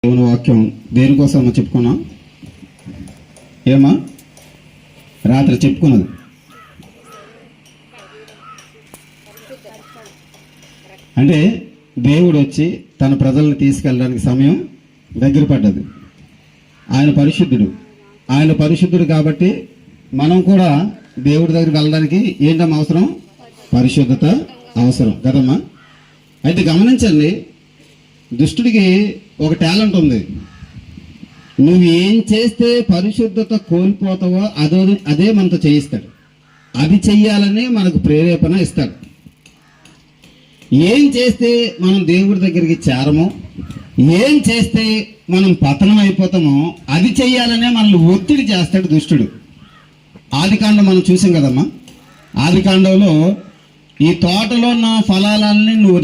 దేవుని వాక్యం దేనికోసం చెప్పుకున్నాం? ఏమా రాత్రి చెప్పుకున్నది అంటే దేవుడు వచ్చి తన ప్రజల్ని తీసుకెళ్ళడానికి సమయం దగ్గర పడ్డది. ఆయన పరిశుద్ధుడు కాబట్టి మనం కూడా దేవుడి దగ్గరికి వెళ్ళడానికి ఏంటమ్మా అవసరం? పరిశుద్ధత అవసరం కదమ్మా. అయితే గమనించండి, దుష్టుడికి ఒక టాలెంట్ ఉంది. నువ్వు ఏం చేస్తే పరిశుద్ధత కోల్పోతావో అదే మనతో చేయిస్తాడు. అది చెయ్యాలని మనకు ప్రేరేపణ ఇస్తాడు. ఏం చేస్తే మనం దేవుడి దగ్గరికి చేరమో, ఏం చేస్తే మనం పతనం అయిపోతామో అది చెయ్యాలనే మనల్ని ఒత్తిడి చేస్తాడు దుష్టుడు. ఆదికాండం మనం చూసాం కదమ్మా. ఆదికాండంలో ఈ తోటలో ఉన్న ఫలాలన్నీ నువ్వు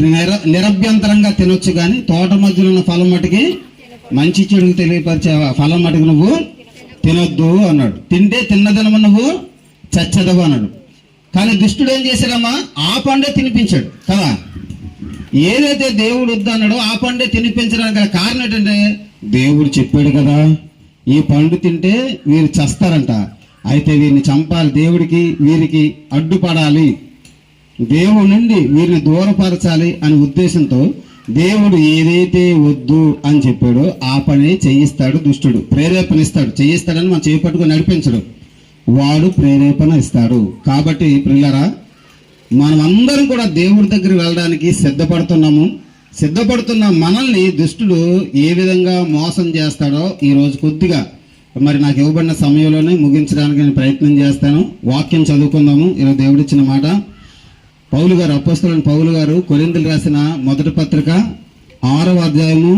నిరభ్యంతరంగా తినొచ్చు, కానీ తోట మధ్యలో ఉన్న ఫలం మటుకి మంచి చెడుకు తెలియపరిచే ఫలం మటుకు నువ్వు తినొద్దు అన్నాడు. తింటే తిన్నదనము నువ్వు చచ్చదవు అన్నాడు. కానీ దుష్టుడు ఏం చేశాడమ్మా? ఆ పండే తినిపించాడు కదా. ఏదైతే దేవుడు వద్దన్నాడో ఆ పండే తినిపించడానికి గల కారణం ఏంటంటే, దేవుడు చెప్పాడు కదా ఈ పండు తింటే వీరు చస్తారంట, అయితే వీరిని చంపాలి, దేవుడికి వీరికి అడ్డుపడాలి, దేవుడి నుండి వీరిని దూరపరచాలి అనే ఉద్దేశంతో దేవుడు ఏదైతే వద్దు అని చెప్పాడో ఆ పని చేయిస్తాడు దుష్టుడు. ప్రేరేపణ ఇస్తాడు, చేయిస్తాడని మనం చేపట్టుకుని నడిపించడు, వాడు ప్రేరేపణ ఇస్తాడు. కాబట్టి ప్రియులారా, మనం అందరం కూడా దేవుడి దగ్గర వెళ్ళడానికి సిద్ధపడుతున్న మనల్ని దుష్టుడు ఏ విధంగా మోసం చేస్తాడో ఈరోజు కొద్దిగా మరి నాకు ఇవ్వబడిన సమయంలోనే ముగించడానికి నేను ప్రయత్నం చేస్తాను. వాక్యం చదువుకుందాము. ఈరోజు దేవుడిచ్చిన మాట పౌలు గారు, అపోస్తలుడైన పౌలు గారు కొరింథీయులకు రాసిన మొదటి పత్రిక 6వ అధ్యాయము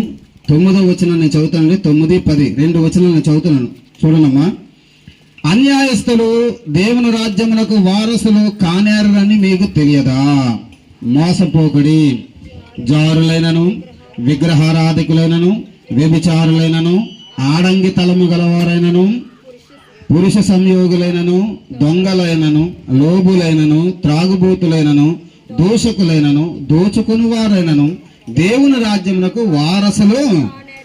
9వ వచనం నేను చదువుతానండి. 9, 10 2 వచనాలు నేను చదువుతున్నాను, చూడనమ్మా. అన్యాయస్తులు దేవుని రాజ్యమునకు వారసులు కానేరని మీకు తెలియదా? మోసపోకుడి, జారులైనను విగ్రహారాధికులైనను వ్యభిచారులైనను ఆడంగి తలము గలవారైనను పురుష సంయోగులైనను దొంగలైనను లోబులైనను త్రాగుబోతులైనను దూషకులైనను దోచుకుని వారైనను దేవుని రాజ్యమునకు వారసులు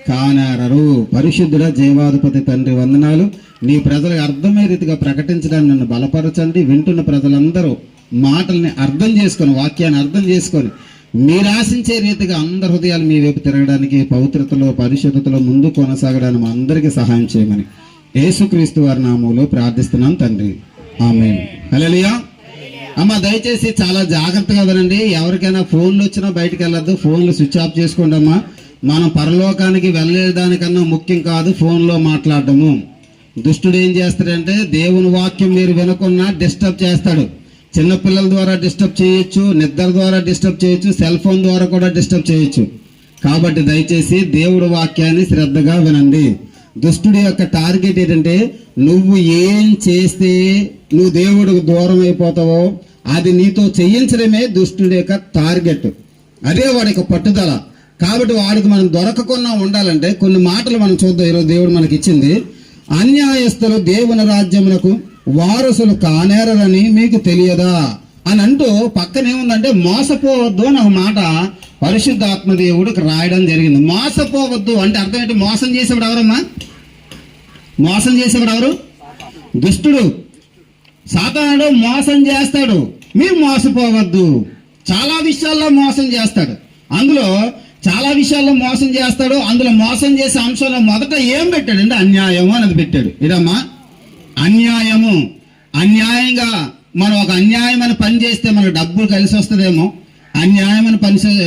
కానేరరు. పరిశుద్ధుడ జీవాధిపతి తండ్రి వందనాలు. నీ ప్రజలకు అర్థమయ్యే రీతిగా ప్రకటించడానికి నన్ను బలపరచండి. వింటున్న ప్రజలందరూ మాటల్ని అర్థం చేసుకొని, వాక్యాన్ని అర్థం చేసుకొని మీరు ఆశించే రీతిగా అందరి హృదయాలు మీ వైపు తిరగడానికి, పవిత్రతలో పరిశుద్ధతలో ముందు కొనసాగడానికి మా అందరికీ సహాయం చేయమని యేసుక్రీస్తు వారి నామములో ప్రార్థిస్తున్నాం తండ్రి, ఆమేన్. హల్లెలూయా. అమ్మ దయచేసి చాలా జాగ్రత్తగా వినండి. ఎవరికైనా ఫోన్లు వచ్చినా బయటకు వెళ్ళొద్దు, ఫోన్లు స్విచ్ ఆఫ్ చేసుకోండి అమ్మా. మనం పరలోకానికి వెళ్ళేదానికన్నా ముఖ్యం కాదు ఫోన్లో మాట్లాడటము. దుష్టుడు ఏం చేస్తాడంటే దేవుని వాక్యం మీరు వినకున్నా డిస్టర్బ్ చేస్తాడు. చిన్నపిల్లల ద్వారా డిస్టర్బ్ చేయొచ్చు, నిద్ర ద్వారా డిస్టర్బ్ చేయొచ్చు, సెల్ ఫోన్ ద్వారా కూడా డిస్టర్బ్ చేయొచ్చు. కాబట్టి దయచేసి దేవుడి వాక్యాన్ని శ్రద్ధగా వినండి. దుష్టుడి యొక్క టార్గెట్ ఏంటంటే, నువ్వు ఏం చేస్తే నువ్వు దేవుడికి దూరం అయిపోతావో అది నీతో చేయించడమే దుష్టుడి యొక్క టార్గెట్. అదే వాడి యొక్క పట్టుదల. కాబట్టి వాడికి మనం దొరకకుండా ఉండాలంటే కొన్ని మాటలు మనం చూద్దాం. ఈరోజు దేవుడు మనకి ఇచ్చింది. అన్యాయస్తులు దేవుని రాజ్యమునకు వారసులు కానేరని మీకు తెలియదా అని అంటూ పక్కనేముందంటే, మోసపోవద్దు అని ఒక మాట పరిశుద్ధాత్మ దేవుడికి రాయడం జరిగింది. మోసపోవద్దు అంటే అర్థం ఏంటి? మోసం చేసేవాడు ఎవరమ్మా? మోసం చేసేవాడు ఎవరు? దుష్టుడు, సాతానుడు మోసం చేస్తాడు. మీరు మోసపోవద్దు. చాలా విషయాల్లో మోసం చేస్తాడు. అందులో మోసం చేసే అంశంలో మొదట ఏం పెట్టాడంటే అన్యాయము అనేది పెట్టాడు. ఇదమ్మా అన్యాయము. అన్యాయంగా మనం ఒక అన్యాయమైన పని చేస్తే మనకు డబ్బులు కలిసి వస్తుందేమో, అన్యాయమైన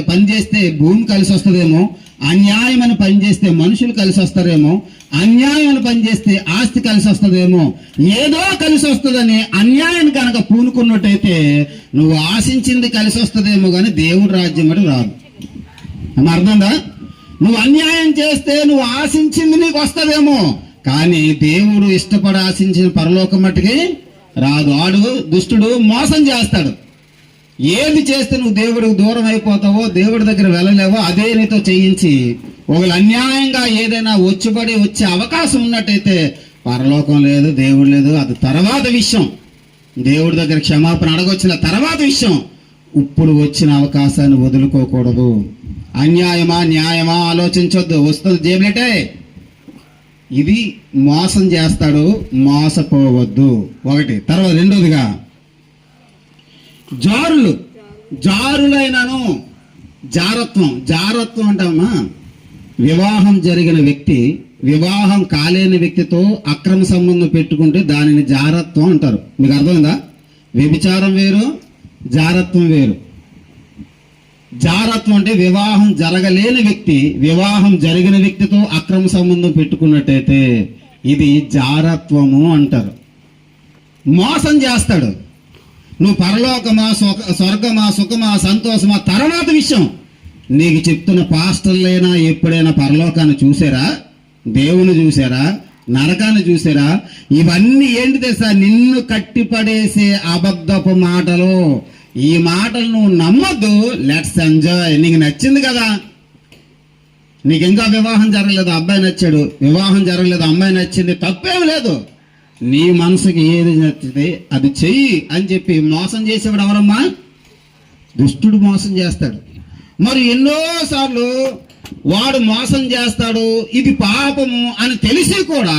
పని చేస్తే భూమి కలిసి వస్తుందేమో, అన్యాయమైన పని చేస్తే మనుషులు కలిసి వస్తారేమో, అన్యాయమైన పని చేస్తే ఆస్తి కలిసి వస్తుందేమో, ఏదో కలిసి వస్తుందని అన్యాయం కనుక పూనుకున్నట్టయితే నువ్వు ఆశించింది కలిసి వస్తుందేమో కానీ దేవుడి రాజ్యం అని రాదు. అర్థందా? నువ్వు అన్యాయం చేస్తే నువ్వు ఆశించింది నీకు వస్తుందేమో, కానీ దేవుడు ఇష్టపడి ఆశించిన పరలోకం మట్టుకి రాదు. ఆడు దుష్టుడు మోసం చేస్తాడు. ఏది చేస్తే నువ్వు దేవుడికి దూరం అయిపోతావో, దేవుడి దగ్గర వెళ్ళలేవో అదే నీతో చేయించి ఒకవేళ అన్యాయంగా ఏదైనా వచ్చే అవకాశం ఉన్నట్టయితే పరలోకం లేదు, దేవుడు లేదు, అది తర్వాత విషయం. దేవుడి దగ్గర క్షమాపణ అడగొచ్చిన తర్వాత విషయం. ఇప్పుడు వచ్చిన అవకాశాన్ని వదులుకోకూడదు. అన్యాయమా న్యాయమా ఆలోచించొద్దు, వస్తుంది జేబులేటే. ఇది మోసం చేస్తాడు, మోసపోవద్దు ఒకటి. తర్వాత రెండోదిగా జారులైనను జారత్వం అంటామా, వివాహం జరిగిన వ్యక్తి వివాహం కాలేని వ్యక్తితో అక్రమ సంబంధం పెట్టుకుంటే దానిని జారత్వం అంటారు. మీకు అర్థమైందా? వ్యభిచారం వేరు, జారత్వం వేరు. జారత్వం అంటే వివాహం జరగలేని వ్యక్తి వివాహం జరిగిన వ్యక్తితో అక్రమ సంబంధం పెట్టుకున్నట్టయితే ఇది జారత్వము అంటారు. మోసం చేస్తాడు. నువ్వు పరలోకమా, స్వర్గమా, సుఖమా, సంతోషమా తర్వాత విషయం. నీకు చెప్తున్న పాస్టర్లైనా ఎప్పుడైనా పరలోకాన్ని చూసారా? దేవుని చూసారా? నరకాన్ని చూసారా? ఇవన్నీ ఏంటి తెలుసా? నిన్ను కట్టిపడేసే అబద్ధపు మాటలు. ఈ మాటలు నువ్వు నమ్మొద్దు. Let's enjoy. నీకు నచ్చింది కదా, నీకు ఇంకా వివాహం జరగలేదు, అబ్బాయి నచ్చాడు, వివాహం జరగలేదు, అమ్మాయి నచ్చింది, తప్పేం లేదు. నీ మనసుకి ఏది నచ్చితే అది చెయ్యి అని చెప్పి మోసం చేసేవాడు ఎవరమ్మా? దుష్టుడు మోసం చేస్తాడు. మరి ఎన్నోసార్లు వాడు మోసం చేస్తాడు, ఇది పాపము అని తెలిసి కూడా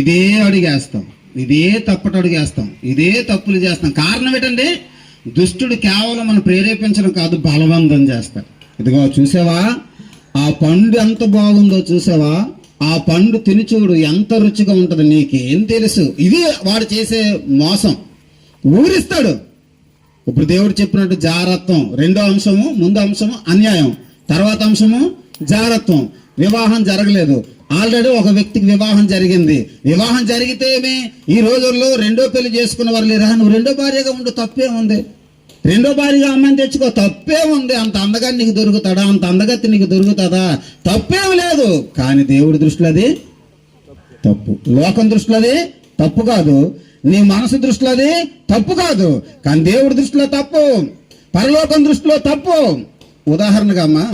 ఇదే అడిగేస్తాం, ఇదే తప్పటి అడిగేస్తాం, ఇదే తప్పులు చేస్తాం. కారణం ఏంటండి? దుష్టుడు కేవలం మనం ప్రేరేపించడం కాదు, బలవంతం చేస్తాడు. ఇదిగో చూసావా, ఆ పండు ఎంత బాగుందో చూసావా, ఆ పండు తిని చూడు ఎంత రుచిగా ఉంటుంది, నీకేం తెలుసు. ఇది వాడు చేసే మోసం. ఊరిస్తాడు. ఇప్పుడు దేవుడు చెప్పినట్టు జారత్వం రెండో అంశము, ముందు అంశము అన్యాయం, తర్వాత అంశము జారత్వం. వివాహం జరగలేదు, ఆల్రెడీ ఒక వ్యక్తికి వివాహం జరిగింది. వివాహం జరిగితే ఈ రోజుల్లో రెండో పెళ్లి చేసుకున్న వారు లేరా? నువ్వు రెండో భార్యగా ఉండు, తప్పే ఉంది. రెండో భార్యగా అమ్మాయిని తెచ్చుకో, తప్పే ఉంది. అంత అందగా నీకు దొరుకుతాడా? అంత అందగత్తి నీకు దొరుకుతుందా? తప్పేం లేదు. కానీ దేవుడి దృష్టిలో అది తప్పు. లోకం దృష్టిలో అది తప్పు కాదు. నీ మనసు దృష్టిలో అది తప్పు కాదు, కానీ దేవుడి దృష్టిలో తప్పు, పరలోకం దృష్టిలో తప్పు. ఉదాహరణగా అమ్మా,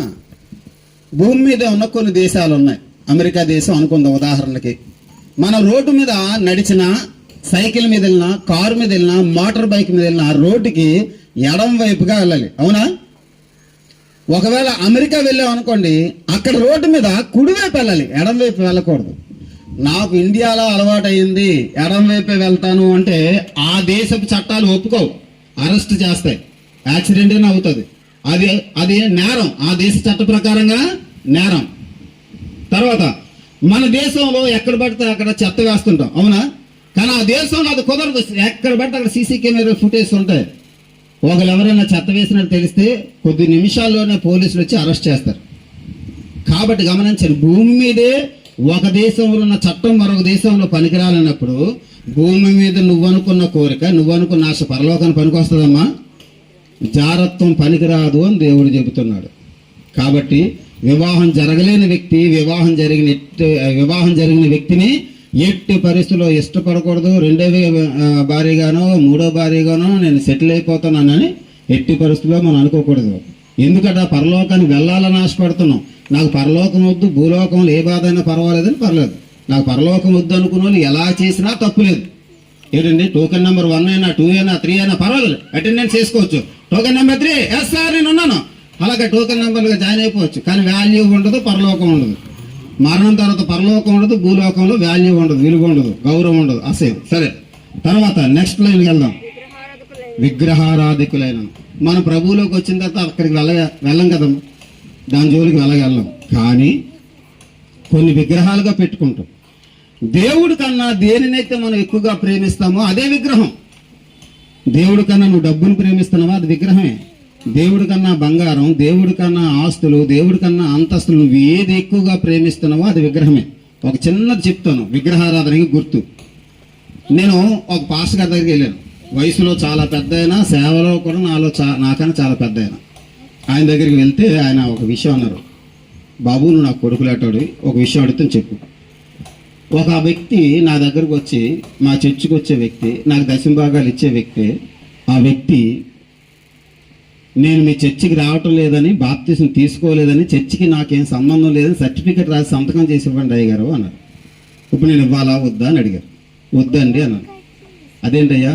భూమి మీద ఉన్న కొన్ని దేశాలు ఉన్నాయి. అమెరికా దేశం అనుకుందాం ఉదాహరణకి. మన రోడ్డు మీద నడిచిన, సైకిల్ మీద వెళ్ళినా, కారు మీద వెళ్ళినా, మోటార్ బైక్ మీద వెళ్ళినా రోడ్డుకి ఎడం వైపుగా వెళ్ళాలి, అవునా? ఒకవేళ అమెరికా వెళ్ళాం అనుకోండి, అక్కడ రోడ్డు మీద కుడివైపు వెళ్ళాలి, ఎడం వైపు వెళ్ళకూడదు. నాకు ఇండియాలో అలవాటైంది ఎడం వైపే వెళ్తాను అంటే ఆ దేశపు చట్టాలు ఒప్పుకోవు, అరెస్ట్ చేస్తాయి, యాక్సిడెంట్ అయినా అవుతుంది. అది నేరం, ఆ దేశ చట్ట ప్రకారంగా నేరం. తర్వాత మన దేశంలో ఎక్కడ పడితే అక్కడ చెత్త వేస్తుంటాం, అవునా? కానీ ఆ దేశంలో అది కుదరదు. ఎక్కడ పడితే అక్కడ సీసీ కెమెరా ఫుటేజ్ ఉంటాయి. ఒకరు ఎవరైనా చెత్త వేసినట్టు తెలిస్తే కొద్ది నిమిషాల్లోనే పోలీసులు వచ్చి అరెస్ట్ చేస్తారు. కాబట్టి గమనించండి, భూమి మీదే ఒక దేశంలో ఉన్న చట్టం మరొక దేశంలో పనికిరాలన్నప్పుడు భూమి మీద నువ్వు అనుకున్న కోరిక, నువ్వు అనుకున్న ఆశ పరలోకాన్ని పనికొస్తుందమ్మా? జారత్వం పనికిరాదు అని దేవుడు చెబుతున్నాడు. కాబట్టి వివాహం జరగలేని వ్యక్తి వివాహం జరిగిన వ్యక్తిని ఎట్టి పరిస్థితుల్లో ఇష్టపడకూడదు. రెండో భార్యగానో మూడో భార్యగానో నేను సెటిల్ అయిపోతున్నానని ఎట్టి పరిస్థితుల్లో మనం అనుకోకూడదు. ఎందుకంటే పరలోకానికి వెళ్ళాలని ఆశపడుతున్నాం. నాకు పరలోకం వద్దు, భూలోకంలో ఏ బాధ అయినా పర్వాలేదని పర్లేదు. నాకు పరలోకం వద్దు అనుకున్న వాళ్ళు ఎలా చేసినా తప్పులేదు. ఏంటండి, టోకెన్ నెంబర్ 1 అయినా 2 అయినా 3 అయినా పర్వాలేదు, అటెండెన్స్ చేసుకోవచ్చు. టోకెన్ నెంబర్ 3 ఎస్ సార్ నేను ఉన్నాను, అలాగే టోకెన్ నెంబర్గా జాయిన్ అయిపోవచ్చు. కానీ వాల్యూ ఉండదు, పరలోకం ఉండదు. మరణం తర్వాత పరలోకం ఉండదు, భూలోకంలో వాల్యూ ఉండదు, విలువ ఉండదు, గౌరవం ఉండదు, అసలు. సరే, తర్వాత నెక్స్ట్ లైన్కి వెళ్దాం. విగ్రహారాధికులైన మన ప్రభువులోకి వచ్చిన తర్వాత అక్కడికి వెళ్ళం కదా, దాని జోలికి వెళ్ళగలం. కానీ కొన్ని విగ్రహాలుగా పెట్టుకుంటాం. దేవుడి కన్నా దేనినైతే మనం ఎక్కువగా ప్రేమిస్తామో అదే విగ్రహం. దేవుడి కన్నా నువ్వు డబ్బును ప్రేమిస్తున్నావా, అది విగ్రహమే. దేవుడి కన్నా బంగారం, దేవుడి కన్నా ఆస్తులు, దేవుడి కన్నా అంతస్తులు, నువ్వు ఏది ఎక్కువగా ప్రేమిస్తున్నావో అది విగ్రహమే. ఒక చిన్నది చెప్తాను విగ్రహారాధనకి గుర్తు. నేను ఒక పాస్టర్ గారి దగ్గరికి వెళ్ళాను. వయసులో చాలా పెద్ద అయినా, సేవలో కూడా నాకన్నా చాలా పెద్ద అయినా. ఆయన దగ్గరికి వెళ్తే ఆయన ఒక విషయం అన్నారు. బాబు, నువ్వు నాకు కొడుకులాటాడు, ఒక విషయం అడిగితే చెప్పు. ఒక వ్యక్తి నా దగ్గరకు వచ్చి, మా చర్చికి వచ్చే వ్యక్తి, నాకు దశంభాగాలు ఇచ్చే వ్యక్తి, ఆ వ్యక్తి నేను మీ చర్చికి రావటం లేదని, బాప్తిసం తీసుకోలేదని, చర్చికి నాకేం సంబంధం లేదని సర్టిఫికెట్ రాసి సంతకం చేసి ఇవ్వండి అయ్యగారు అన్నారు. ఇప్పుడు నేను ఇవ్వాలా వద్దా అని అడిగారు. వద్దండి అన్నాను. అదేంటయ్యా,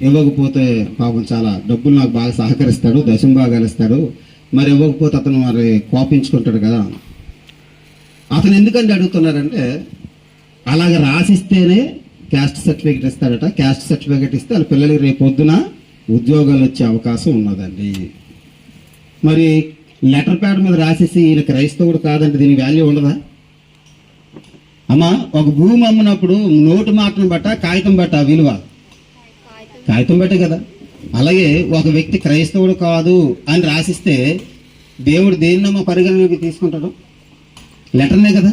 ఇవ్వకపోతే పాపం చాలా డబ్బులు నాకు బాగా సహకరిస్తాడు, దశంభాగాలు ఇస్తాడు, మరి ఇవ్వకపోతే అతను మరి కోపించుకుంటాడు కదా. అతను ఎందుకంటే అడుగుతున్నారంటే అలాగ రాసిస్తేనే క్యాస్ట్ సర్టిఫికేట్ ఇస్తాడట. క్యాస్ట్ సర్టిఫికేట్ ఇస్తే వాళ్ళ పిల్లలకి రేపు పొద్దున ఉద్యోగాలు వచ్చే అవకాశం ఉన్నదండి. మరి లెటర్ ప్యాడ్ మీద రాసేసి ఈయన క్రైస్తవుడు కాదంటే దీనికి వాల్యూ ఉండదా? అమ్మా, ఒక భూమి అమ్మినప్పుడు నోటు మాటను బట్ట కాగితం బట్ట విలువ కాగితం బట్టే కదా. అలాగే ఒక వ్యక్తి క్రైస్తవుడు కాదు అని రాసిస్తే దేవుడు దేన్నమ్మా పరిగణలోకి తీసుకుంటాడు? లెటర్నే కదా.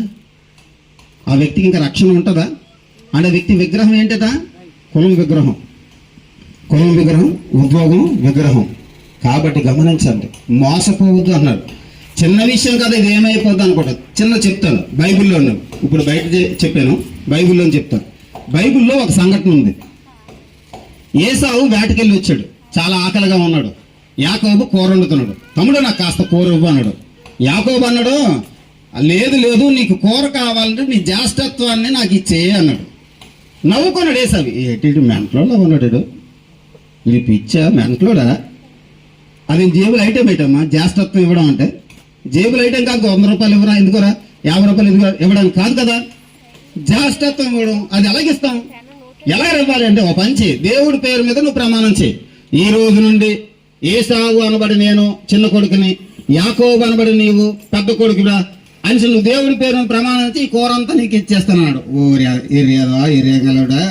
ఆ వ్యక్తికి ఇంకా రక్షణ ఉంటుందా? అంటే వ్యక్తి విగ్రహం ఏంటదా? కులం విగ్రహం, కులం విగ్రహం, ఉద్యోగం విగ్రహం. కాబట్టి గమనించండి, మోసపోవద్దు అన్నాడు. చిన్న విషయం కదా, ఇది ఏమైపోద్ది అనుకోండి. చిన్న చెప్తాను, బైబిల్లో ఉన్నాను. ఇప్పుడు బయట చెప్పాను, బైబిల్లో చెప్తాను. బైబిల్లో ఒక సంఘటన ఉంది. ఏసావు వేటకెళ్ళి వచ్చాడు, చాలా ఆకలిగా ఉన్నాడు. యాకోబు కూర వండుతున్నాడు. తమ్ముడు నాకు కాస్త కూర ఇవ్వు అన్నాడు. యాకోబు అన్నాడు, లేదు లేదు, నీకు కూర కావాలంటే నీ జ్యేష్ఠత్వాన్ని నాకు ఇచ్చేయి అన్నాడు. నవ్వుకున్నాడు ఏసావి. ఏంటి మెంట్లోడా ఉన్నాడు, ఇది పిచ్చా మెంట్లోడా? అది జేబులు ఐటెం పెట్టమ్మా. జ్యేష్ఠత్వం ఇవ్వడం అంటే జేబులు ఐటెం కాదు. 100 రూపాయలు ఇవ్వరా ఎందుకురా, 50 రూపాయలు ఎందుకు ఇవ్వడానికి కాదు కదా. జ్యేష్ఠత్వం ఇవ్వడం అది ఎలాగిస్తాం? ఎలా ఇవ్వాలి అంటే, ఓ పంచి దేవుడి పేరు మీద నువ్వు ప్రమాణం చేయి. ఈ రోజు నుండి ఏసావు అనబడి నేను చిన్న కొడుకుని, యాకోబు అనబడి నీవు పెద్ద కొడుకురా అని నువ్వు దేవుడి పేరు ప్రమాణం చేయి, ఈ కూర అంతా నీకు ఇచ్చేస్తున్నాడు. ఎరియగలడా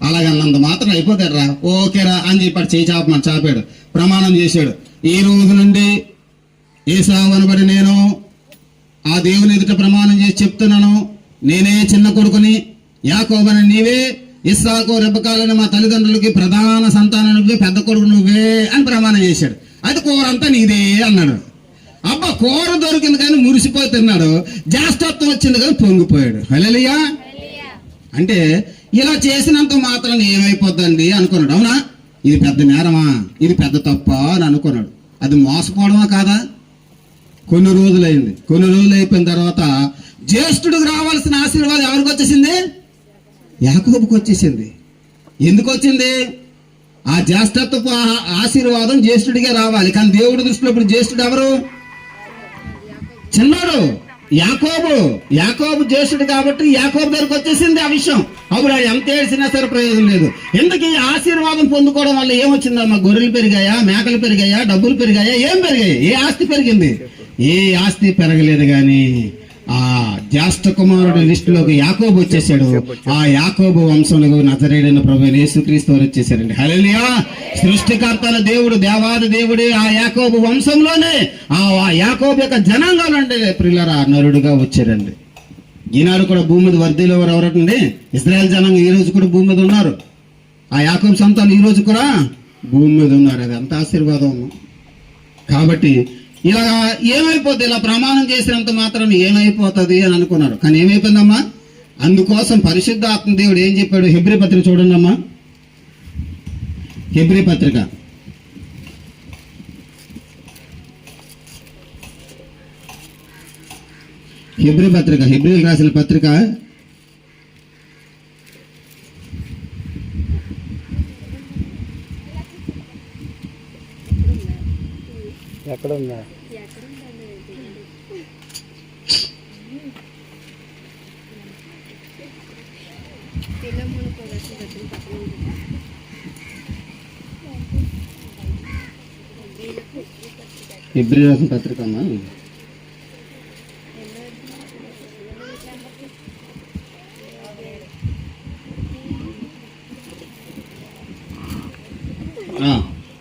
అలాగన్నంత మాత్రం అయిపోతారా? ఓకేరా అని చెప్పాడు. చేయి చాపాడు, ప్రమాణం చేశాడు. ఈ రోజు నుండి ఏసావు అనబడి నేను ఆ దేవుని ఎదుట ప్రమాణం చేసి చెప్తున్నాను, నేనే చిన్న కొడుకుని, యాకోబని నీవే, ఇస్సాకు రెబ్బకాలని మా తల్లిదండ్రులకి ప్రధాన సంతానం నువ్వే, పెద్ద కొడుకు నువ్వే అని ప్రమాణం చేశాడు. అది కూర అంతా నీదే అన్నాడు. అబ్బా, కూర దొరికింది కానీ మురిసిపోయి తిన్నాడు. జ్యేష్ఠత్వం వచ్చింది కానీ పొంగిపోయాడు. హల్లెలూయా. అంటే ఇలా చేసినంత మాత్రం ఏమైపోద్దండి అనుకున్నాడు. అవునా, ఇది పెద్ద నేరమా, ఇది పెద్ద తప్ప అని అనుకున్నాడు. అది మోసపోవడమా కాదా? కొన్ని రోజులు అయిపోయిన తర్వాత జ్యేష్ఠుడికి రావాల్సిన ఆశీర్వాదం ఎవరికి వచ్చేసింది? యాకోబుకి వచ్చేసింది. ఎందుకు వచ్చింది? ఆ జ్యేష్ఠత్వపు ఆశీర్వాదం జ్యేష్ఠుడిగా రావాలి. కానీ దేవుడి దృష్టిలో ఇప్పుడు జ్యేష్ఠుడు ఎవరు? చిన్నాడు యాకోబు జ్యేష్ఠుడు కాబట్టి యాకోబు దగ్గరకు వచ్చేసింది ఆ విషయం. అప్పుడు ఎంత ఏడ్చినా సరే ప్రయోజనం లేదు. ఎందుకు? ఈ ఆశీర్వాదం పొందుకోవడం వల్ల ఏమొచ్చిందమ్మా? గొర్రెలు పెరిగాయా, మేకలు పెరిగాయా, డబ్బులు పెరిగాయా? ఏం పెరిగాయి? ఏ ఆస్తి పెరిగింది? ఏ ఆస్తి పెరగలేదు. కానీ ఆ జ్యేష్ఠ కుమారుడి లిస్టులోకి యాకోబు వచ్చేసాడు. ఆ యాకోబు వంశంలో నజరేయుడైన ప్రభువైన యేసుక్రీస్తు వారు వచ్చేసారండి. హల్లెలూయా. సృష్టికర్తల దేవుడు, దేవాది దేవుడే ఆ యాకోబు వంశంలోనే, ఆ యాకోబు యొక్క జనాంగం అంటే ప్రియులారా నరుడుగా వచ్చారండి. ఈనాడు కూడా భూమి మీద వర్ధిలో ఎవరండి? ఇశ్రాయేల్ జనాంగం ఈ రోజు కూడా భూమి మీద ఉన్నారు. ఆ యాకోబు సంతానం ఈ రోజు కూడా భూమి మీద ఉన్నారు. అది ఎంత ఆశీర్వాదం. కాబట్టి ఇలా ఏమైపోతుంది? ఇలా ప్రమాణం చేసినంత మాత్రం ఏమైపోతుంది అని అనుకున్నారు. కానీ ఏమైపోయిందమ్మా? అందుకోసం పరిశుద్ధ ఆత్మ దేవుడు ఏం చెప్పాడు? హెబ్రీ పత్రిక చూడండి అమ్మా. హెబ్రీ పత్రిక హెబ్రీలు రాసిన పత్రిక ఎక్కడుందా? హెబ్రీ రాసిన పత్రిక అమ్మా.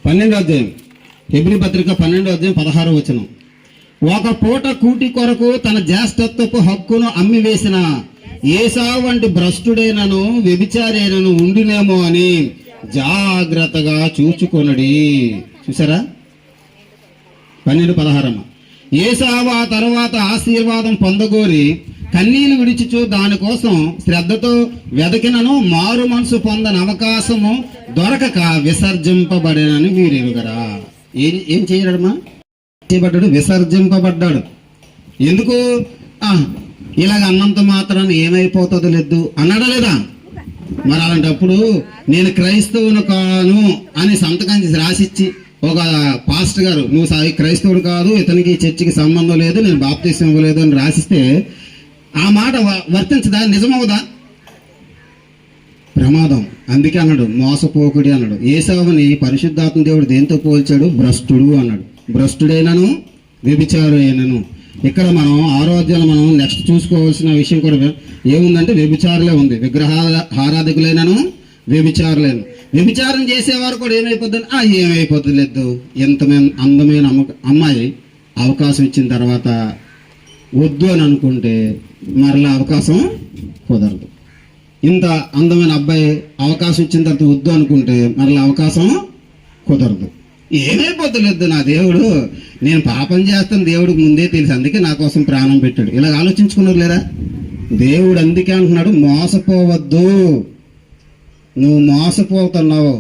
పన్నెండో అధ్యాయం, హెబ్రీ పత్రిక 12వ అధ్యాయం 16వ వచనం. ఒక పూట కూటి కొరకు తన జ్యేష్ఠత్వపు హక్కును అమ్మివేసిన ఏసావు వంటి భ్రష్టుడైనను వ్యభిచారైనను ఉండినేమో అని జాగ్రత్తగా చూచుకొనడి. చూసారా? 12:16. ఏసావు ఆ తర్వాత ఆశీర్వాదం పొందగోరి కన్నీళ్లు విడిచుచు దానికోసం శ్రద్ధతో వెదకినను మారు మనసు పొందని అవకాశము దొరకక విసర్జింపబడేనని మీరు ఎరుగరా. ఏం చేయడమ్మా? చేయబడ్డాడు, విసర్జింపబడ్డాడు. ఎందుకు? ఇలాగ అన్నంత మాత్రాన్ని ఏమైపోతుందో లేదు అన్నాడా లేదా? మరి అలాంటప్పుడు నేను క్రైస్తవును కాను అని సంతకం రాసిచ్చి ఒక పాస్టర్ గారు నువ్వు క్రైస్తవుడు కాదు, ఇతనికి చర్చికి సంబంధం లేదు, నేను బాప్తీసం ఇవ్వలేదు అని రాసిస్తే ఆ మాట వర్తించదా? నిజమవుదా? ప్రమాదం. అందుకే అన్నాడు మోసపోకుడి అన్నాడు. ఏసావుని పరిశుద్ధాత్మ దేవుడు దేంతో పోల్చాడు? భ్రష్టుడు అన్నాడు. భ్రష్టుడైనను వ్యభిచారు అయినను. ఇక్కడ మనం 6వ అధ్యాయంలో మనం నెక్స్ట్ చూసుకోవాల్సిన విషయం కూడా ఏముందంటే వ్యభిచారులే ఉంది. విగ్రహారాధకులైనను వ్యభిచారులేను. వ్యభిచారం చేసేవారు కూడా ఏమైపోద్దని ఏమైపోద్ది లేదు. ఎంత అందమైన అమ్మాయి అవకాశం ఇచ్చిన తర్వాత వద్దు అని అనుకుంటే మరలా అవకాశం కుదరదు. ఇంత అందమైన అబ్బాయి అవకాశం ఇచ్చిన తర్వాత వద్దు అనుకుంటే మరలా అవకాశం కుదరదు. ఏమైపోతలేదు నా దేవుడు, నేను పాపం చేస్తాను దేవుడికి ముందే తెలుసు, అందుకే నా కోసం ప్రాణం పెట్టాడు. ఇలా ఆలోచించుకున్నారు లేరా? దేవుడు అందుకే అంటున్నాడు మోసపోవద్దు. నువ్వు మోసపోతున్నావు,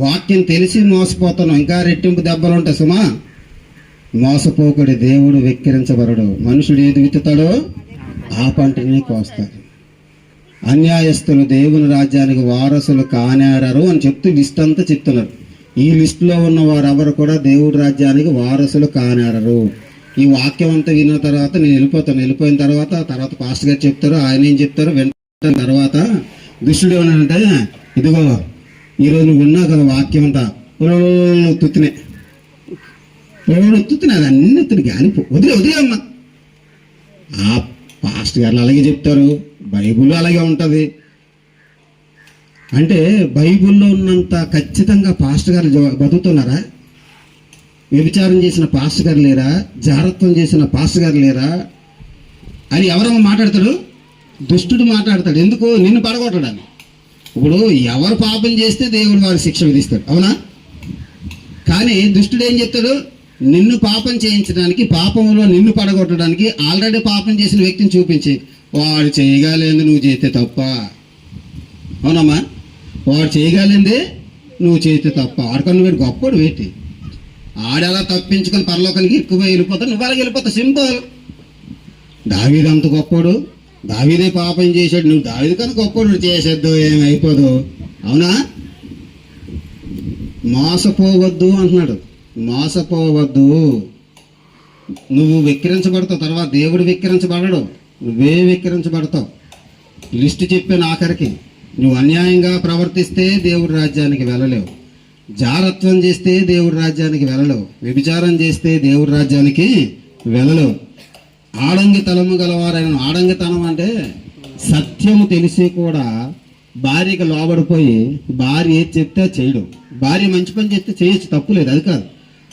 వాక్యం తెలిసి మోసపోతున్నావు, ఇంకా రెట్టింపు దెబ్బలు ఉంటాయి సుమా. మోసపోకుడి, దేవుడు వెక్కిరించబడడు. మనుషుడు ఏది విత్తుతాడో ఆ పంటనే కోస్తాడు. అన్యాయస్తులు దేవుని రాజ్యానికి వారసులు కానేరారు అని చెప్తూ లిస్ట్ అంతా చెప్తున్నారు. ఈ లిస్టులో ఉన్న వారెవరు కూడా దేవుడి రాజ్యానికి వారసులు కానేరరు. ఈ వాక్యం అంతా విన్న తర్వాత నేను వెళ్ళిపోతాను. వెళ్ళిపోయిన తర్వాత పాస్టర్ గారు చెప్తారు, ఆయన ఏం చెప్తారో వింటాను. తర్వాత దుష్టుడు ఏమన్నాడంటే, ఇదిగో ఈరోజు నువ్వు విన్నావు కదా వాక్యం అంతా తుత్తినే అది అన్ని ఎత్తుని గాని వదిలే అమ్మా. ఆ పాస్టర్ గారు అలాగే చెప్తారు, బైబుల్ అలాగే ఉంటుంది. అంటే బైబుల్లో ఉన్నంత ఖచ్చితంగా పాస్టర్ గారు బతుకుతున్నారా? వ్యభిచారం చేసిన పాస్టర్ గారు లేరా? జారత్వం చేసిన పాస్టర్ గారు లేరా అని ఎవరో మాట్లాడతాడు? దుష్టుడు మాట్లాడతాడు. ఎందుకు? నిన్ను పడగొట్టడానికి. ఇప్పుడు ఎవరు పాపం చేస్తే దేవుడు వారి శిక్ష విధిస్తాడు, అవునా? కానీ దుష్టుడు ఏం చెప్తాడు? నిన్ను పాపం చేయించడానికి, పాపంలో నిన్ను పడగొట్టడానికి ఆల్రెడీ పాపం చేసిన వ్యక్తిని చూపించి వాడు చేయగలేదు నువ్వు చేస్తే తప్ప, అవునమ్మా, వాడు చేయగలింది నువ్వు చేస్తే తప్ప, ఆడకన్నా వీడు గొప్పడు వేటి, ఆడెలా తప్పించుకొని పరలోకానికి ఎక్కువ వెళ్ళిపోతావు, నువ్వు అలాగే వెళ్ళిపోతావు. సింపుల్. దావీదు అంత గొప్పడు, దావీదే పాపం చేశాడు, నువ్వు దావీదు కన్నా గొప్పడు చేసేద్దు, ఏమైపోదు, అవునా? మోసపోవద్దు అంటున్నాడు. మోసపోవద్దు. నువ్వు వెక్కిరించబడతావు, తర్వాత దేవుడు వెక్కిరించబడడు, నువ్వే వెక్కిరించబడతావు. లిస్టు చెప్పాను ఆఖరికి. నువ్వు అన్యాయంగా ప్రవర్తిస్తే దేవుడి రాజ్యానికి వెళ్ళలేవు, జారత్వం చేస్తే దేవుడి రాజ్యానికి వెళ్ళలేవు, వ్యభిచారం చేస్తే దేవుడి రాజ్యానికి వెళ్ళలేవు. ఆడంగితనము గలవారైన, ఆడంగితనం అంటే సత్యము తెలిసి కూడా భార్యకి లోబడిపోయి భార్య ఏది చెప్తే చేయడం. భార్య మంచి పని చేస్తే చేయొచ్చు, తప్పులేదు, అది కాదు.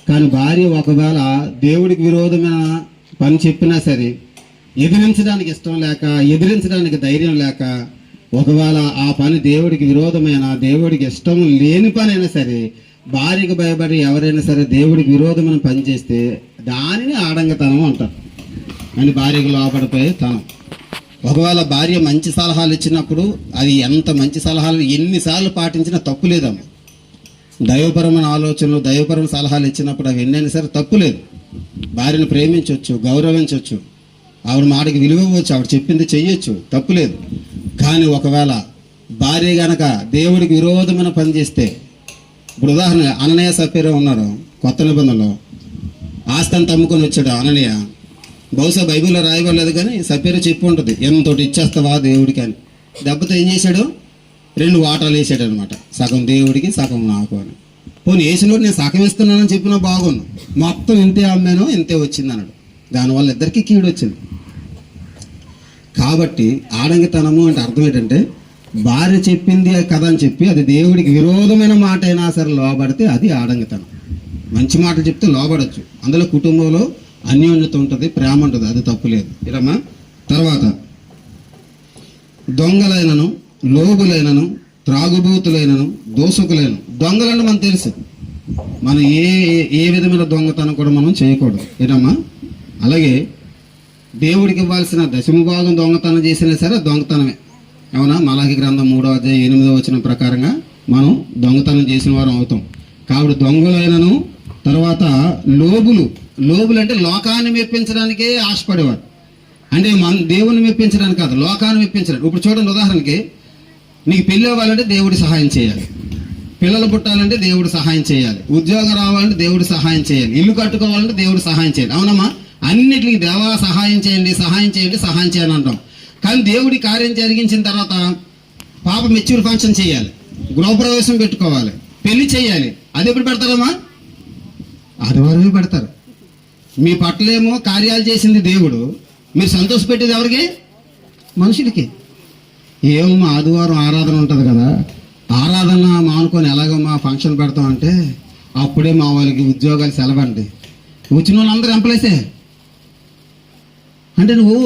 కానీ భార్య ఒకవేళ దేవుడికి విరోధమైన పని చెప్పినా సరే ఎదిరించడానికి ఇష్టం లేక, ఎదిరించడానికి ధైర్యం లేక, ఒకవేళ ఆ పని దేవుడికి విరోధమైన, దేవుడికి ఇష్టం లేని పని అయినా సరే భార్యకు భయపడి ఎవరైనా సరే దేవుడికి విరోధమైన పని చేస్తే దానిని ఆడంగతనం అంటారు. అని భార్యకు లోపడిపోయే తనం. ఒకవేళ భార్య మంచి సలహాలు ఇచ్చినప్పుడు అది ఎంత మంచి సలహాలు ఎన్నిసార్లు పాటించినా తప్పు లేదమ్మా. దైవపరమైన ఆలోచనలు, దైవపరమైన సలహాలు ఇచ్చినప్పుడు అవి ఎన్నైనా సరే తప్పు లేదు. భార్యను ప్రేమించవచ్చు, గౌరవించవచ్చు, ఆవిడ మాటకి విలువ ఇవ్వచ్చు, ఆవిడ చెప్పింది చెయ్యొచ్చు, తప్పు లేదు. కానీ ఒకవేళ భార్య గనక దేవుడికి విరోధమైన పని చేస్తే, ఇప్పుడు ఉదాహరణ అననీయ సఫీరా ఉన్నారు కొత్త నిబంధనలో, ఆస్తిని అమ్ముకొని వచ్చాడు అననీయ. బహుశా బైబిల్లో రాయబడలేదు కానీ సఫీరా చెప్పి ఉంటుంది, ఎంతోటి ఇచ్చేస్తావా దేవుడికి అని. దెబ్బతో ఏం చేశాడు? 2 వాటాలు వేసాడు అనమాట, సగం దేవుడికి సగం నాకు అని. పోనీ వేసినోడు నేను సగం ఇస్తున్నానని చెప్పినా బాగున్నాను, మొత్తం ఇంతే అమ్మాను ఇంతే వచ్చింది అన్నాడు. దానివల్ల ఇద్దరికి కీడు వచ్చింది. కాబట్టి ఆడంగితనము అంటే అర్థం ఏంటంటే, భార్య చెప్పింది కదా అని చెప్పి అది దేవుడికి విరోధమైన మాట అయినా సరే లోబడితే అది ఆడంగితనం. మంచి మాటలు చెప్తే లోబడచ్చు, అందులో కుటుంబంలో అన్యోన్యత ఉంటుంది, ప్రేమ ఉంటుంది, అది తప్పులేదు. ఇరమ్మా. తర్వాత దొంగలైనను, లోబులైనను, త్రాగుబోతులైనను, దోషకులైన. దొంగలను మనకు తెలుసు, మనం ఏ విధమైన దొంగతనం కూడా మనం చేయకూడదు. ఏనమ్మా. అలాగే దేవుడికి ఇవ్వాల్సిన 10వ భాగం దొంగతనం చేసినా సరే దొంగతనమే, అవునా? మలాకి గ్రంథం 3వ అధ్యాయం 8వ వచనం ప్రకారంగా మనం దొంగతనం చేసిన వారం అవుతాం. కాబట్టి దొంగలైనను, తర్వాత లోబులు అంటే లోకాన్ని మెప్పించడానికే ఆశపడేవారు. అంటే దేవుని మెప్పించడానికి కాదు, లోకాన్ని మెప్పించడానికి. ఇప్పుడు చూడండి, ఉదాహరణకి నీకు పెళ్ళి అవ్వాలంటే దేవుడి సహాయం చేయాలి, పిల్లలు పుట్టాలంటే దేవుడు సహాయం చేయాలి, ఉద్యోగం రావాలంటే దేవుడు సహాయం చేయాలి, ఇల్లు కట్టుకోవాలంటే దేవుడు సహాయం చేయాలి. అవునమ్మా? అన్నిటికీ దేవా సహాయం చేయండి, సహాయం చేయండి, సహాయం చేయాలి అంటాం. కానీ దేవుడి కార్యం జరిగించిన తర్వాత పాప మెచ్యూర్ ఫంక్షన్ చేయాలి, గృహప్రవేశం పెట్టుకోవాలి, పెళ్లి చేయాలి. అది ఎప్పుడు పెడతారమ్మా? ఆదివారమే పెడతారు. మీ పట్లేమో కార్యాలు చేసింది దేవుడు, మీరు సంతోష పెట్టేది ఎవరికి? మనుషులకి. ఏమో ఆదివారం ఆరాధన ఉంటుంది కదా, ఆరాధన మానుకొని ఎలాగమ్మా ఫంక్షన్ పెడతామంటే అప్పుడే మా వాళ్ళకి ఉద్యోగాలు సెలవండి. వచ్చిన వాళ్ళందరూ ఎంప్లాయీసే. అంటే నువ్వు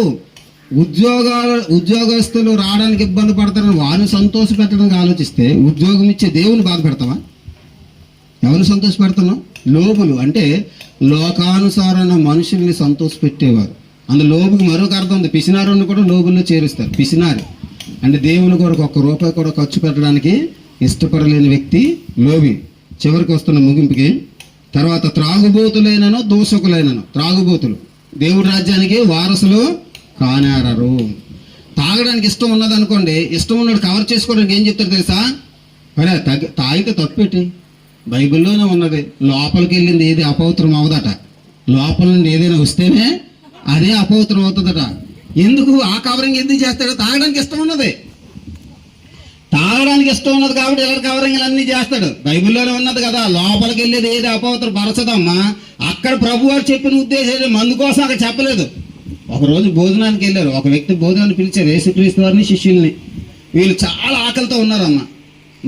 ఉద్యోగస్తులు రావడానికి ఇబ్బంది పడతారని వారిని సంతోష పెట్టడానికి ఆలోచిస్తే ఉద్యోగం ఇచ్చే దేవుని బాధ పెడతావా? ఎవరిని సంతోష పెడుతున్నావు? లోబులు అంటే లోకానుసారమైన మనుషుల్ని సంతోష పెట్టేవారు. అందులో లోబుకి మరొక అర్థం ఉంది, పిసినారుని కూడా లోబుల్లో చేరుస్తారు. పిసినారు అంటే దేవుని కొరకు ₹1 కూడా ఖర్చు పెట్టడానికి ఇష్టపడలేని వ్యక్తి లోబి. చివరికి వస్తున్న ముగింపుకి, తర్వాత త్రాగుబోతులైనను దూషకులైనను, త్రాగుబోతులు దేవుడి రాజ్యానికి వారసులు కానేరరు. తాగడానికి ఇష్టం ఉన్నదనుకోండి, ఇష్టం ఉన్నది కవర్ చేసుకోవడానికి ఏం చెప్తారు తెలుసా? అరే తాగితే తప్పెట్టి, బైబిల్లోనే ఉన్నది, లోపలికి వెళ్ళింది ఏది అపవిత్రం అవదట, లోపల నుండి ఏదైనా వస్తేనే అదే అపవిత్రం అవుతుందట. ఎందుకు ఆ కవరింగ్ ఎందుకు చేస్తాడు? తాగడానికి ఇష్టం ఉన్నది, తాగడానికి ఇష్టం ఉన్నది కాబట్టి ఇలా కవరింగ్ అన్నీ చేస్తాడు. బైబిల్లోనే ఉన్నది కదా, లోపలికి వెళ్ళేది ఏది అపవిత్ర పరచదమ్మా. అక్కడ ప్రభు వారు చెప్పిన ఉద్దేశం మందు కోసం అక్కడ చెప్పలేదు. ఒకరోజు భోజనానికి వెళ్ళారు, ఒక వ్యక్తి భోజనాన్ని పిలిచారు, యేసుక్రీస్తు వారిని శిష్యుల్ని. వీళ్ళు చాలా ఆకలితో ఉన్నారమ్మ,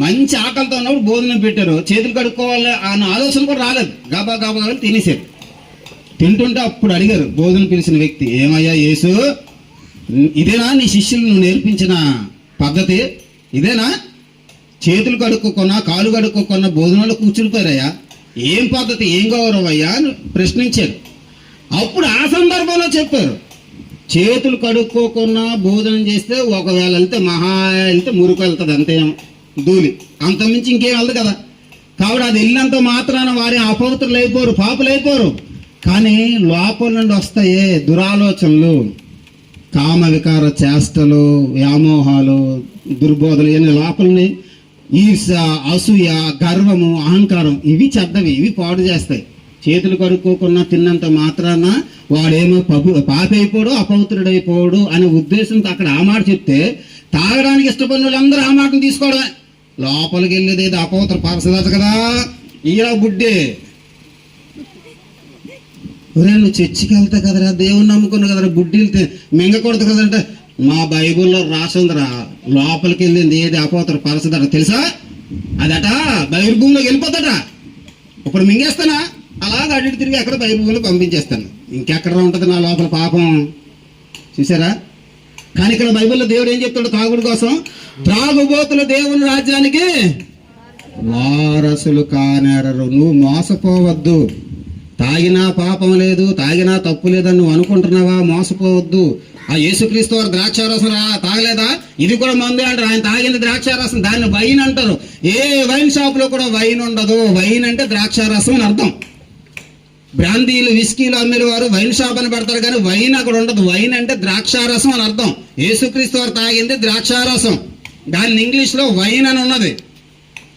మంచి ఆకలితో ఉన్నప్పుడు భోజనం పెట్టారు. చేతులు కడుక్కోవాలి అన్న ఆలోచన కూడా రాలేదు, గాబా గాబా గాబా తినేశారు. తింటుంటే అప్పుడు అడిగారు భోజనం పిలిచిన వ్యక్తి, ఏమయ్యా యేసు, ఇదేనా నీ శిష్యులు నువ్వు నేర్పించిన పద్ధతి? ఇదేనా చేతులు కడుక్కోకున్నా కాలు కడుక్కోకున్నా భోజనాలు కూర్చునిపోయారయ్యా? ఏం పద్ధతి, ఏం గౌరవం అయ్యా అని ప్రశ్నించారు. అప్పుడు ఆ సందర్భంలో చెప్పారు, చేతులు కడుక్కోకున్నా భోజనం చేస్తే ఒకవేళ వెళ్తే మహా వెళ్తే మురుకు వెళ్తుంది, అంతే ధూళి, అంతమించి ఇంకేం వెళ్దు కదా. కాబట్టి అది వెళ్ళినంత మాత్రాన వారి అపవిత్రులు అయిపోరు, పాపులు అయిపోరు. కానీ లోపల నుండి వస్తాయే దురాలోచనలు, కామ వికార చేష్టలు, వ్యామోహాలు, దుర్బోధలు, ఇవన్నీ లోపలని ఈర్ష, అసూయ, గర్వము, అహంకారం, ఇవి చెడ్డవి, ఇవి పాడు చేస్తాయి. చేతులు కడుక్కోకుండా తిన్నంత మాత్రాన వాడేమో పాపి అయిపోడు, అపవిత్రుడైపోడు అనే ఉద్దేశంతో అక్కడ ఆ మాట చెప్తే, తాగడానికి ఇష్టపడిన వాళ్ళందరూ ఆ మాటను తీసుకోవడమే. లోపలికి వెళ్ళేది ఏదో అపవిత్ర పరచదట కదా, ఈరా బుడ్డే, ఒరే నువ్వు చర్చికి వెళ్తా కదరా, దేవుని నమ్ముకున్నావు కదరా, బుడ్డీలు మింగకూడదు కదంటే, మా బైబుల్లో రాసిందిరా, లోపలికి వెళ్ళింది ఏది అపవిత్ర పరచదట తెలుసా, అదట బైబిల్ భూమిలోకి వెళ్ళిపోతాట. ఇప్పుడు మింగేస్తానా, అలాగ అటు తిరిగి ఎక్కడ బైబిల్ భూమిలో పంపించేస్తాను, ఇంకెక్కడ ఉంటుంది నా లోపల పాపం. చూసారా? కానీ ఇక్కడ బైబిల్లో దేవుడు ఏం చెప్తాడు తాగుడు కోసం? త్రాగుబోతులు దేవుని రాజ్యానికి వారసులు కానేరరు. నువ్వు మోసపోవద్దు. తాగినా పాపం లేదు, తాగినా తప్పు లేదని నువ్వు అనుకుంటున్నావా? మోసపోవద్దు. ఆ యేసుక్రీస్తు వారు ద్రాక్షారసం తాగలేదా? ఇది కూడా మందే అంటారు. ఆయన తాగిన ద్రాక్షారసం, దాన్ని వైన్ అంటారు. ఏ వైన్ షాప్ లో కూడా వైన్ ఉండదు. వైన్ అంటే ద్రాక్షారసం అని అర్థం. బ్రాందీలు, విస్కీలు అమ్మిన వారు వైన్ షాప్ అని పెడతారు, కానీ వైన్ అక్కడ ఉండదు. వైన్ అంటే ద్రాక్షారసం అని అర్థం. యేసుక్రీస్తు వారు తాగింది ద్రాక్షారసం, దాన్ని ఇంగ్లీష్ లో వైన్ అని ఉన్నది.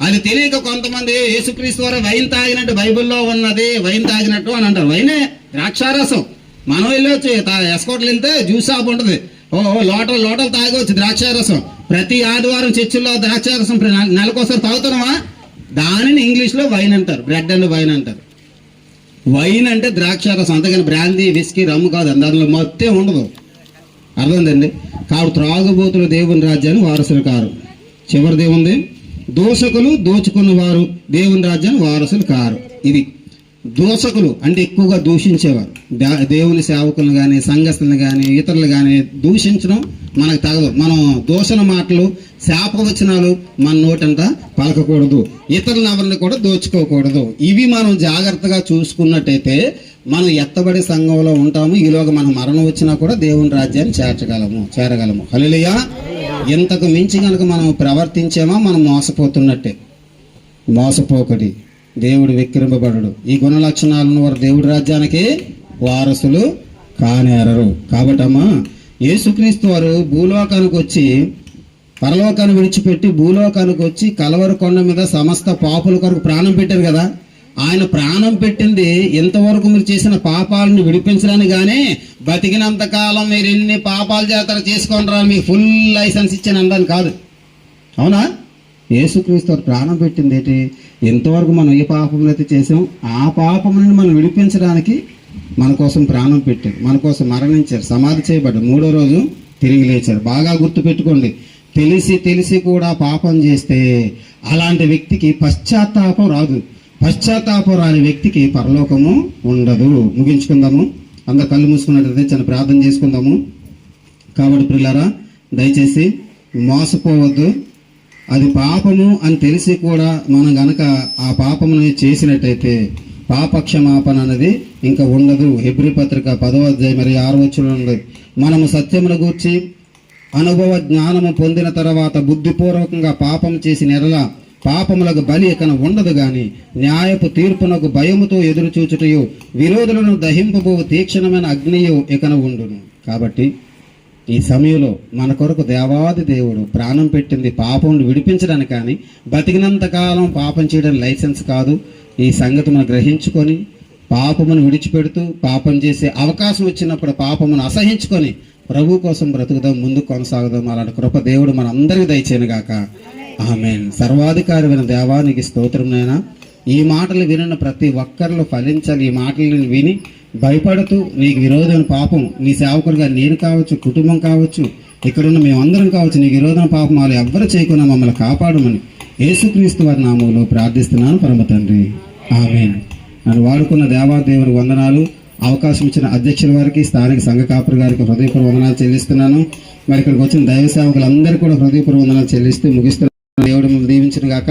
అది తెలియక కొంతమంది యేసుక్రీస్తు వారు వైన్ తాగినట్టు బైబిల్లో ఉన్నది, వైన్ తాగినట్టు అని అంటారు. వైనే ద్రాక్షారసం. మనం వెళ్ళొచ్చు, ఎస్కోట్లు వెళ్తే జ్యూస్ షాప్ ఉంటుంది, లోటలు తాగవచ్చు ద్రాక్షారసం. ప్రతి ఆదివారం చర్చిల్లో ద్రాక్షారసం నెలకోసారి తాగుతున్నామా? దానిని ఇంగ్లీష్ లో వైన్ అంటారు, బ్రెడ్ అండ్ వైన్ అంటారు. వైన్ అంటే ద్రాక్షారసం, అంతేగాని బ్రాందీ, విస్కీ, రమ్ము కాదు. దానిలో మొత్తం ఉండదు. అర్థమైందండి? కాబట్టి త్రాగుబోతులు దేవుని రాజ్యాన్ని వారసులు కారు. చివరిది ఏముంది? దోషకులు, దోచుకున్న వారు దేవుని రాజ్యాన్ని వారసులు కారు. ఇది దోషకులు అంటే ఎక్కువగా దూషించేవారు. దేవుని సేవకులను కానీ, సంఘస్థులను కానీ, ఇతరులు కానీ దూషించడం మనకు తగదు. మనం దూషణ మాటలు, శాపవచనాలు మన నోటంట పలకకూడదు. ఇతరులను ఎవరిని కూడా దోచుకోకూడదు. ఇవి మనం జాగ్రత్తగా చూసుకున్నట్టయితే మనం ఎత్తబడి సంఘంలో ఉంటాము. ఈలోగా మన మరణం వచ్చినా కూడా దేవుని రాజ్యాన్ని చేరగలము. హల్లెలూయా. ఇంతకు మించి కనుక మనం ప్రవర్తించామో మనం మోసపోతున్నట్టే. మోసపోకటి, దేవుడు విక్రింపబడడు. ఈ గుణ లక్షణాలను వారు దేవుడి రాజ్యానికి వారసులు కానేరరు. కాబట్టి అమ్మా, యేసుక్రీస్తు వారు భూలోకానికి వచ్చి పరలోకాన్ని విడిచిపెట్టి భూలోకానికి వచ్చి కలవరి కొండ మీద సమస్త పాపుల కొరకు ప్రాణం పెట్టారు కదా. ఆయన ప్రాణం పెట్టింది ఇంతవరకు మీరు చేసిన పాపాలను విడిపించడానికి, కానీ బతికినంత కాలం మీరు ఎన్ని పాపాలు చేస్తారో చేసుకోండిరా మీకు ఫుల్ లైసెన్స్ ఇచ్చాను అనడానికి కాదు. అవునా? యేసుక్రీస్తు వారు ప్రాణం పెట్టింది ఏంటి? ఎంతవరకు మనం ఏ పాపములు అయితే చేసాం ఆ పాపం నుండి మనం విడిపించడానికి మన కోసం ప్రాణం పెట్టారు, మన కోసం మరణించారు, సమాధి చేయబడ్డారు, 3వ రోజు తిరిగి లేచారు. బాగా గుర్తుపెట్టుకోండి, తెలిసి కూడా పాపం చేస్తే అలాంటి వ్యక్తికి పశ్చాత్తాపం రాదు. పశ్చాత్తాపం రాని వ్యక్తికి పరలోకము ఉండదు. ముగించుకుందాము. అందరు కళ్ళు మూసుకున్నట్లయితే చిన్న ప్రార్థన చేసుకుందాము. కాబట్టి ప్రియులారా, దయచేసి మోసపోవద్దు. అది పాపము అని తెలిసి కూడా మనం గనక ఆ పాపముని చేసినట్టయితే పాపక్షమాపణ అనేది ఇంకా ఉండదు. హెబ్రీ పత్రిక 10వ అధ్యాయం 6వ వచనంలో ఉంది, మనము సత్యమును గూర్చి అనుభవ జ్ఞానము పొందిన తర్వాత బుద్ధిపూర్వకంగా పాపం చేసిన ఎడల పాపములకు బలి ఇకన ఉండదు, గాని న్యాయపు తీర్పునకు భయముతో ఎదురు చూచుటయు విరోధులను దహింపబో తీక్షణమైన అగ్నియు ఇకన ఉండును. కాబట్టి ఈ సమయంలో మన కొరకు దేవాది దేవుడు ప్రాణం పెట్టింది పాపం విడిపించడానికి, కానీ బతికినంత కాలం పాపం చేయడం లైసెన్స్ కాదు. ఈ సంగతి మనం గ్రహించుకొని పాపమును విడిచిపెడుతూ పాపం చేసే అవకాశం వచ్చినప్పుడు పాపమును అసహించుకొని ప్రభు కోసం బ్రతుకుదాం, ముందుకు కొనసాగుదాం. అలాంటి కృప దేవుడు మన అందరికీ దయచేయను గాక. ఆమేన్. సర్వాధికారమైన దేవానికి స్తోత్రం నాయనా. ఈ మాటలు వినిన ప్రతి ఒక్కరిలో ఫలించాలి. ఈ మాటలను విని భయపడుతూ నీకు విరోధమైన పాపం నీ సేవకులుగా నేను కావచ్చు, కుటుంబం కావచ్చు, ఇక్కడున్న మేమందరం కావచ్చు, నీకు విరోధమైన పాపం వాళ్ళు ఎవ్వరు చేయకుండా మమ్మల్ని కాపాడమని యేసుక్రీస్తు వారి నామములో ప్రార్థిస్తున్నాను పరమ తండ్రి. ఆమేన్. నన్ను వాడుకున్న దేవాదేవుని వందనాలు. అవకాశం ఇచ్చిన అధ్యక్షుల వారికి, స్థానిక సంఘ కాపురి గారికి హృదయపూర్వ వందనాలు చెల్లిస్తున్నాను. మరి ఇక్కడికి వచ్చిన దైవ సేవకులందరికీ కూడా హృదయపూర్వ వందనాలు చెల్లిస్తూ ముగిస్తున్నాను. దేవుడు మిమ్మల్ని దీవించిన గాక.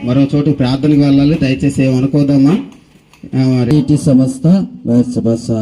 మరో చోటు ప్రార్థనకు వెళ్ళాలి, దయచేసి ఏమనుకోదామా. సమస్త